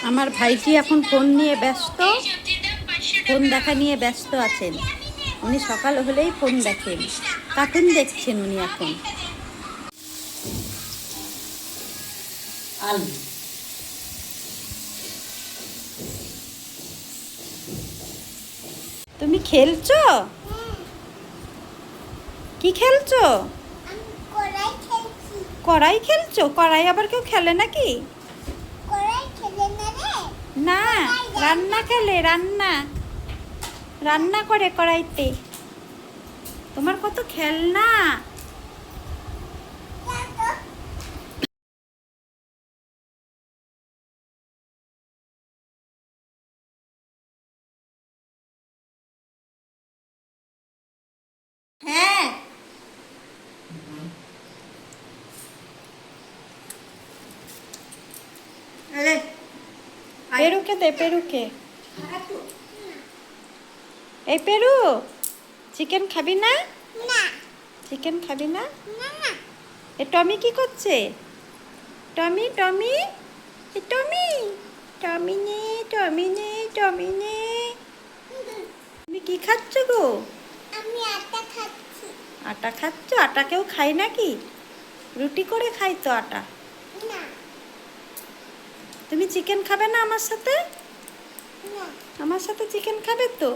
আমার ভাইটি এখন ফোন নিয়ে ব্যস্ত, ফোন দেখা নিয়ে ব্যস্ত আছেন। উনি সকাল হলেই ফোন দেখেন, কার্টুন দেখছেন উনি এখন। তুমি খেলছো? কি খেলছো? কড়াই খেলছো? কড়াই আবার কেউ খেলে নাকি? না, রান্না খেলে, রান্না রান্না করে কড়াইতে। তোমার কত খেলনা। হ্যাঁ, পেরুকে দে, পেরুকে। এই পেরু, চিকেন খাবি না? চিকেন খাবি না? এ টমি কি করছে? টমি টমি, এ টমি, টমি নে, টমি নে, টমি নে। তুমি কি খাচ্ছ গো? আমি আটা খাচ্ছি। আটা খাচ্ছ? আটা কেউ খায় নাকি? রুটি করে খাই তো আটা। না, তুমি চিকেন খাবে না আমার সাথে? না। আমার সাথে চিকেন খাবে তো?